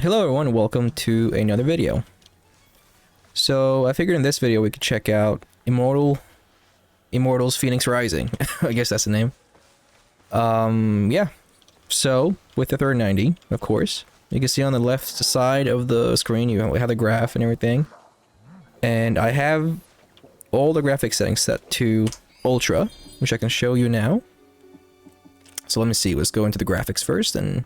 Hello everyone, welcome to another video. So I figured in this video we could check out Immortals Fenys Rising. I guess that's the name. Yeah. So with the 3090, of course, you can see on the left side of the screen you have the graph and everything. And I have all the graphics settings set to Ultra, which I can show you now. So let me see, let's go into the graphics first. And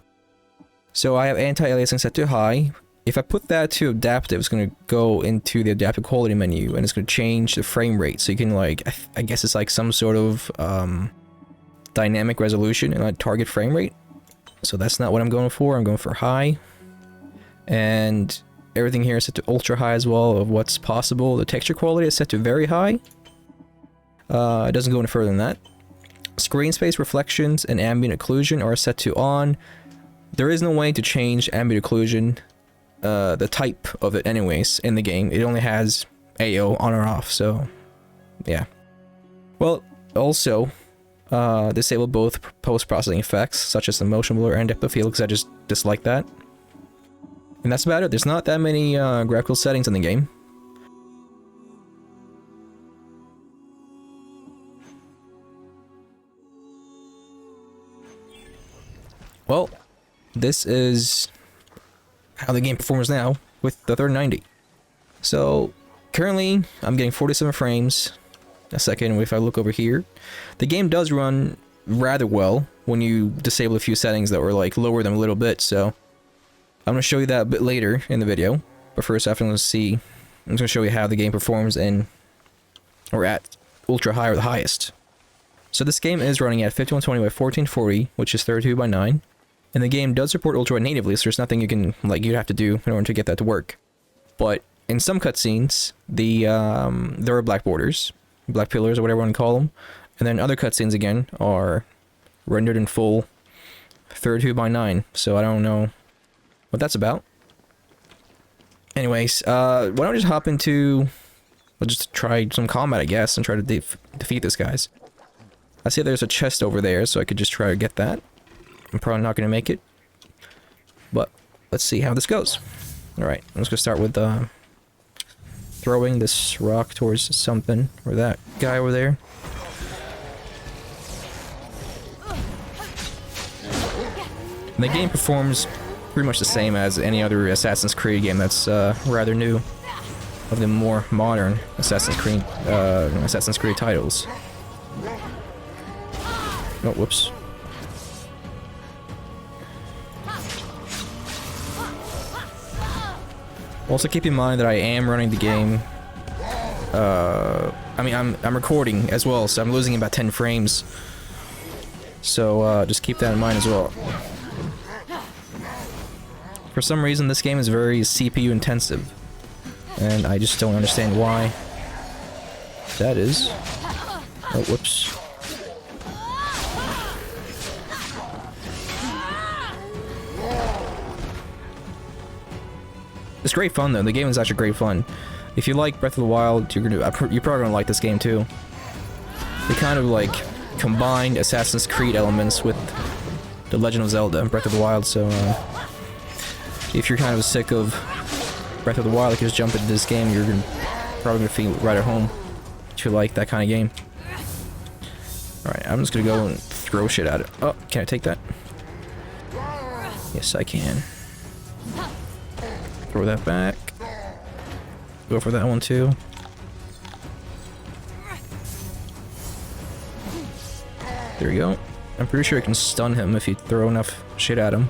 so I have anti-aliasing set to high. If I put that to adaptive, it's going to go into the adaptive quality menu and it's going to change the frame rate. So you can like, I guess it's like some sort of dynamic resolution and like target frame rate. So that's not what I'm going for. I'm going for high. And everything here is set to ultra high as well of what's possible. The texture quality is set to very high. It doesn't go any further than that. Screen space reflections and ambient occlusion are set to on. There is no way to change ambient occlusion, the type of it anyways, in the game. It only has AO on or off, so yeah. Well, also, disable both post-processing effects, such as the motion blur and depth of field, because I just dislike that. And that's about it. There's not that many graphical settings in the game. Well, this is how the game performs now with the 3090. So currently I'm getting 47 frames a second. If I look over here, the game does run rather well when you disable a few settings that were like lower them a little bit. So I'm going to show you that a bit later in the video. But first I'm going to show you how the game performs in or at ultra high or the highest. So this game is running at 5120 by 1440, which is 32 by 9. And the game does support Ultrawide natively, so there's nothing you can, like, you'd have to do in order to get that to work. But in some cutscenes, there are black borders, black pillars, or whatever you want to call them. And then other cutscenes, again, are rendered in full 32 by 9. So I don't know what that's about. Anyways, why don't we just hop into, we'll just try some combat, I guess, and try to defeat these guys. I see there's a chest over there, so I could just try to get that. I'm probably not going to make it, but let's see how this goes. Alright, I'm just going to start with throwing this rock towards something, or that guy over there. And the game performs pretty much the same as any other Assassin's Creed game that's rather new, of the more modern Assassin's Creed titles. Oh, whoops. Also keep in mind that I am running the game, I mean I'm recording as well, so I'm losing about 10 frames. So just keep that in mind as well. For some reason this game is very CPU intensive, and I just don't understand why that is. Oh, whoops. It's great fun though. The game is actually great fun. If you like Breath of the Wild, you're probably gonna like this game too. They kind of like combined Assassin's Creed elements with The Legend of Zelda and Breath of the Wild. So if you're kind of sick of Breath of the Wild, you can just jump into this game. You're probably gonna feel right at home if you like that kind of game. All right, I'm just gonna go and throw shit at it. Oh, can I take that? Yes, I can. Throw that back. Go for that one too. There you go. I'm pretty sure I can stun him if you throw enough shit at him.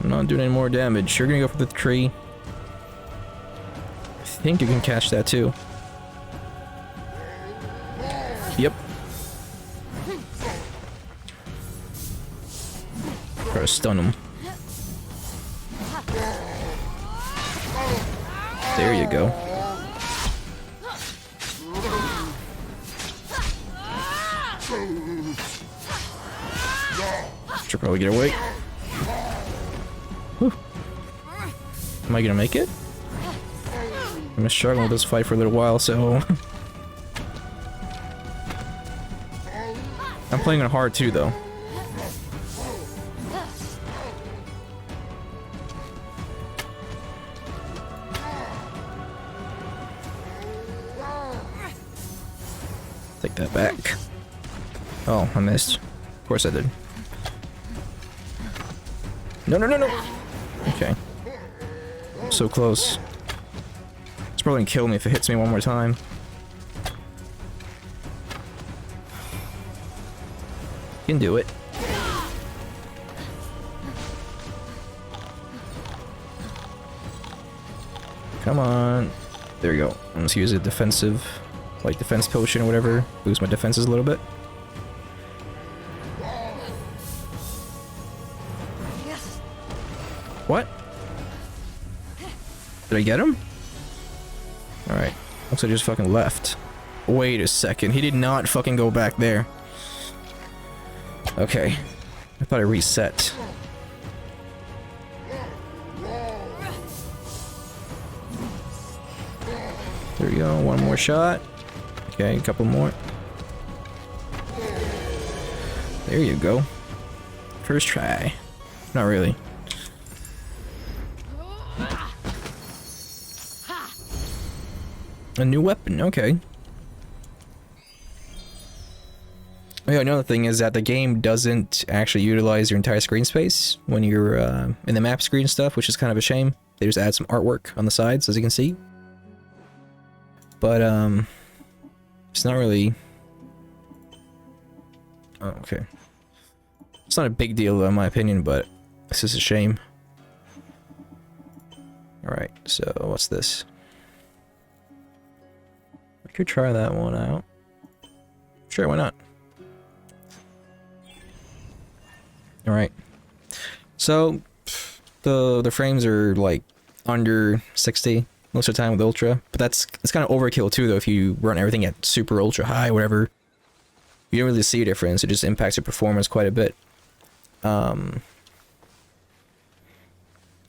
I'm not doing any more damage. You're gonna go for the tree. I think you can catch that too. Yep. Try to stun him. There you go. Should probably get away. Whew. Am I gonna make it? I'm struggling with this fight for a little while, so... I'm playing on hard too, though. Take that back. Oh, I missed. Of course I did. No, no, no, no! Okay. So close. It's probably gonna kill me if it hits me one more time. You can do it. Come on. There we go. Let's use a defensive, like defense potion or whatever. Boost my defenses a little bit. What? Did I get him? Alright. Looks like I just fucking left. Wait a second. He did not fucking go back there. Okay. I thought I reset. There we go. One more shot. Okay, a couple more. There you go. First try. Not really. A new weapon, okay. Oh yeah, another thing is that the game doesn't actually utilize your entire screen space when you're in the map screen stuff, which is kind of a shame. They just add some artwork on the sides, as you can see. But, it's not really... Oh, okay. It's not a big deal, though, in my opinion, but it's just a shame. Alright, so what's this? I could try that one out. Sure, why not? Alright. So, the frames are, like, under 60 most of the time with Ultra. But it's kind of overkill, too, though, if you run everything at super ultra high, whatever. You don't really see a difference. It just impacts your performance quite a bit.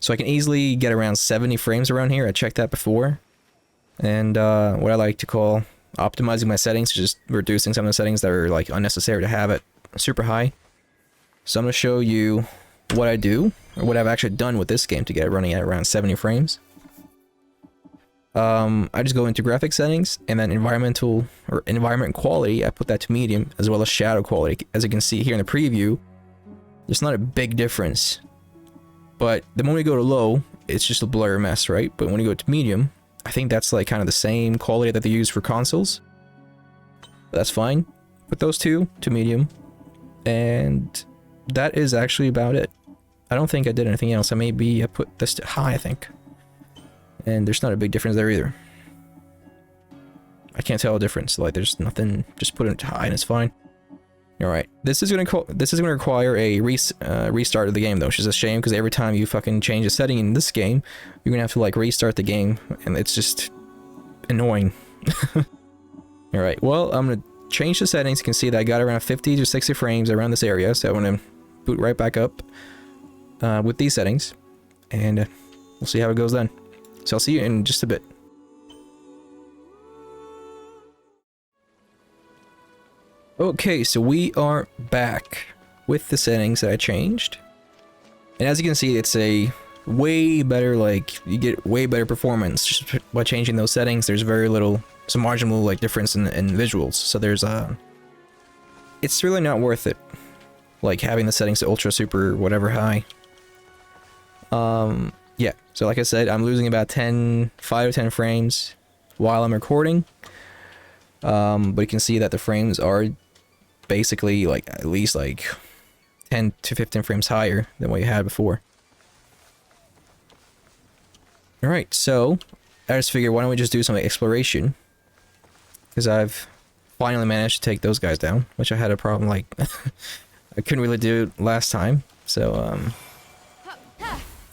So I can easily get around 70 frames around here. I checked that before. And what I like to call optimizing my settings, just reducing some of the settings that are like unnecessary to have it super high. So I'm going to show you what I do, or what I've actually done with this game to get it running at around 70 frames. I just go into graphic settings, and then environment quality, I put that to medium, as well as shadow quality. As you can see here in the preview, there's not a big difference. But the moment you go to low, it's just a blur mess, right? But when you go to medium, I think that's like kind of the same quality that they use for consoles. But that's fine. Put those two to medium. And that is actually about it. I don't think I did anything else. I put this to high, I think. And there's not a big difference there either. I can't tell a difference. Like, there's nothing. Just put it to high and it's fine. Alright. This is gonna require a restart of the game, though, which is a shame, because every time you fucking change a setting in this game, you're gonna have to, like, restart the game, and it's just annoying. Alright, well, I'm gonna change the settings. You can see that I got around 50 to 60 frames around this area, so I'm gonna boot right back up with these settings, and we'll see how it goes then. So I'll see you in just a bit. Okay, so we are back with the settings that I changed. And as you can see, it's a way better, like, you get way better performance just by changing those settings. There's very little, some marginal, like, difference in visuals. So there's, it's really not worth it, like, having the settings to ultra, super, whatever high. Yeah, so like I said, I'm losing about 5 to 10 frames while I'm recording. But you can see that the frames are basically like at least like 10 to 15 frames higher than what you had before. Alright, so I just figured, why don't we just do some exploration, because I've finally managed to take those guys down, which I had a problem, like I couldn't really do it last time. So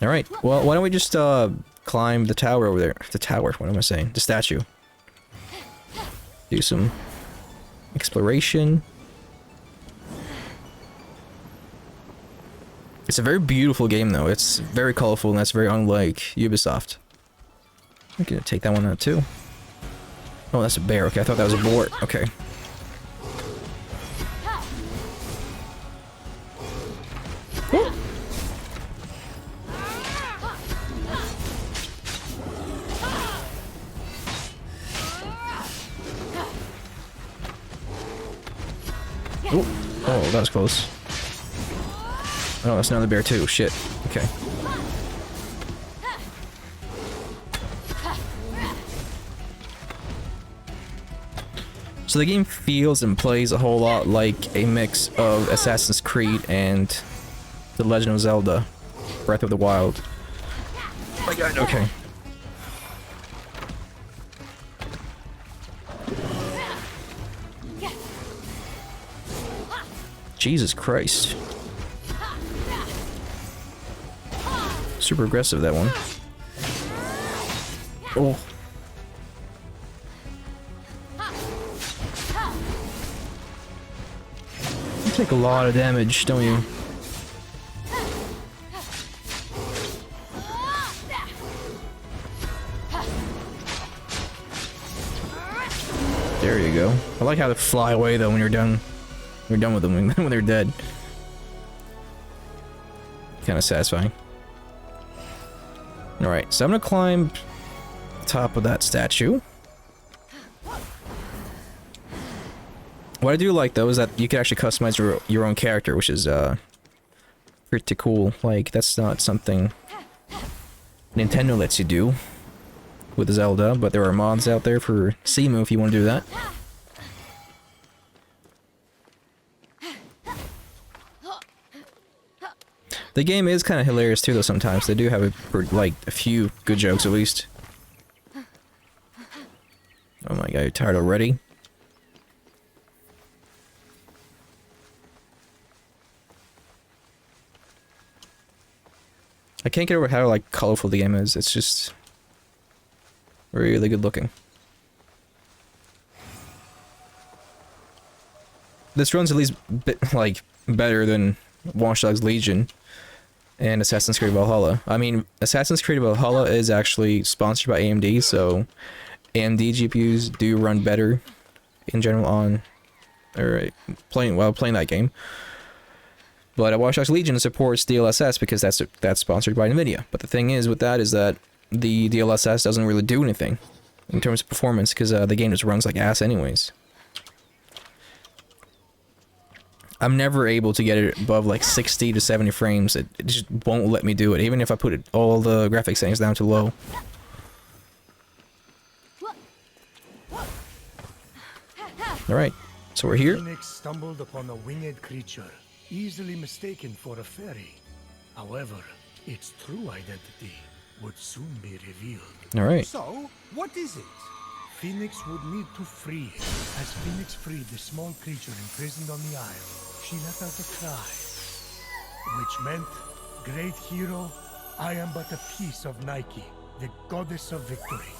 alright, well, why don't we just climb the tower over there. The tower, what am I saying? The statue. Do some exploration. It's a very beautiful game, though. It's very colorful, and that's very unlike Ubisoft. I'm gonna take that one out too. Oh, that's a bear. Okay, I thought that was a boar. Okay. Woo. Oh, that was close. Oh, that's another bear too. Shit. Okay. So the game feels and plays a whole lot like a mix of Assassin's Creed and The Legend of Zelda: Breath of the Wild. Oh my god, okay. Jesus Christ. Super aggressive, that one. Oh. You take a lot of damage, don't you? There you go. I like how they fly away though when you're done. You're done with them when they're dead. Kind of satisfying. Alright, so I'm gonna climb the top of that statue. What I do like though is that you can actually customize your own character, which is pretty cool. Like, that's not something Nintendo lets you do with Zelda, but there are mods out there for Simu if you want to do that. The game is kind of hilarious too, though. Sometimes they do have a few good jokes at least. Oh my god, you're tired already? I can't get over how like colorful the game is. It's just really good looking. This runs at least better than Watch Dogs Legion and Assassin's Creed Valhalla. I mean, Assassin's Creed Valhalla is actually sponsored by AMD, so AMD GPUs do run better in general on while playing that game. But Watch Dogs Legion supports DLSS because that's sponsored by Nvidia. But the thing is with that is that the DLSS doesn't really do anything in terms of performance because the game just runs like ass anyways. I'm never able to get it above like 60 to 70 frames. It just won't let me do it, even if I put all the graphics settings down to low. Alright, so we're here. Fenyx stumbled upon a winged creature, easily mistaken for a fairy. However, its true identity would soon be revealed. Alright. So, what is it? Fenyx would need to free it. As Fenyx freed the small creature imprisoned on the isle, she let out a cry, which meant, "Great hero, I am but a piece of Nike, the goddess of victory.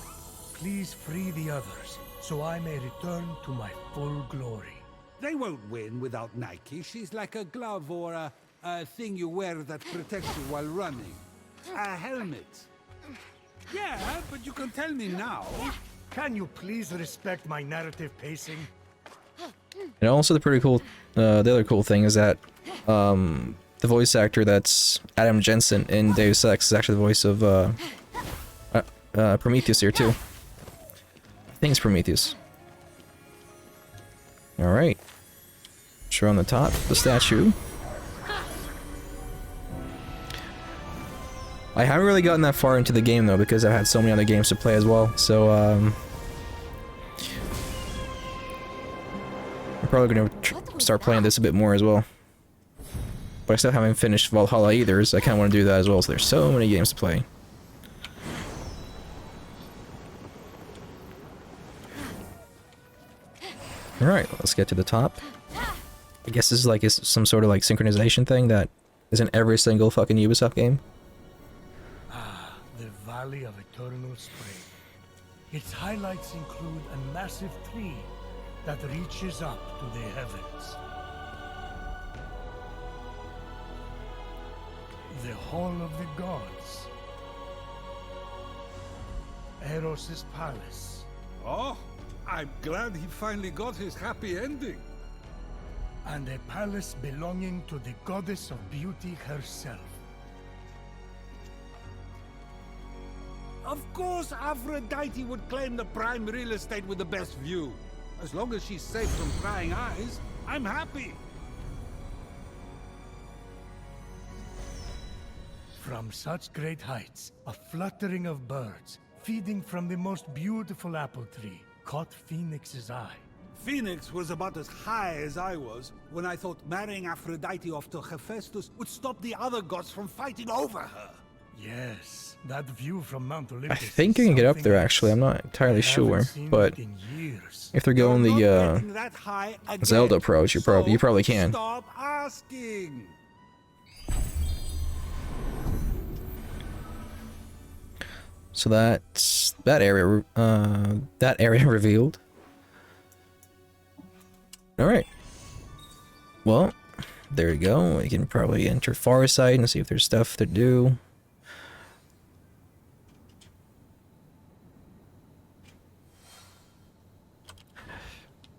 Please free the others, so I may return to my full glory." They won't win without Nike. She's like a glove or a thing you wear that protects you while running. A helmet. Yeah, but you can tell me now. Can you please respect my narrative pacing? And also the pretty cool, the other cool thing is that the voice actor that's Adam Jensen in Deus Ex is actually the voice of Prometheus here too. I think it's Prometheus. Alright. Sure, on the top, the statue. I haven't really gotten that far into the game though because I've had so many other games to play as well, so I'm probably gonna start playing this a bit more as well. But I still haven't finished Valhalla either, so I kinda wanna do that as well, so there's so many games to play. Alright, let's get to the top. I guess this is like some sort of like synchronization thing that is in every single fucking Ubisoft game. Ah, the Valley of Eternal Spring. Its highlights include a massive tree that reaches up to the heavens. The Hall of the Gods. Eros' palace. Oh, I'm glad he finally got his happy ending. And a palace belonging to the goddess of beauty herself. Of course, Aphrodite would claim the prime real estate with the best view. As long as she's safe from prying eyes, I'm happy. From such great heights, a fluttering of birds, feeding from the most beautiful apple tree, caught Phoenix's eye. Phoenix was about as high as I was when I thought marrying Aphrodite off to Hephaestus would stop the other gods from fighting over her. Yes, that view from Mount I Olympus. think you can get up there actually, I'm not entirely sure, but if they're going the Zelda approach, you probably can. Stop asking. So that's that area revealed. All right. Well, there you go. We can probably enter far side and see if there's stuff to do.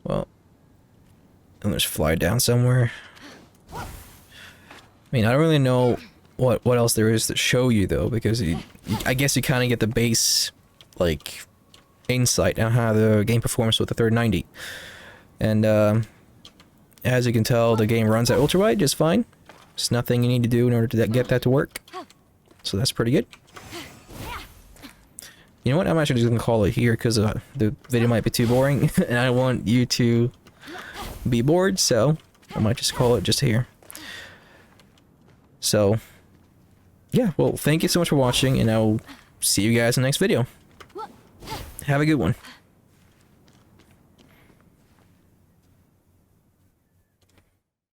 Well, and there's fly down somewhere. I mean, I don't really know what else there is to show you though, because I guess you kind of get the base like insight on how the game performs with the 3090, and as you can tell, the game runs at ultrawide just fine. There's nothing you need to do in order to get that to work, so that's pretty good. You know what? I'm actually just gonna call it here because the video might be too boring, and I don't want you to be bored, so I might just call it just here. So, yeah, well, thank you so much for watching, and I'll see you guys in the next video. Have a good one.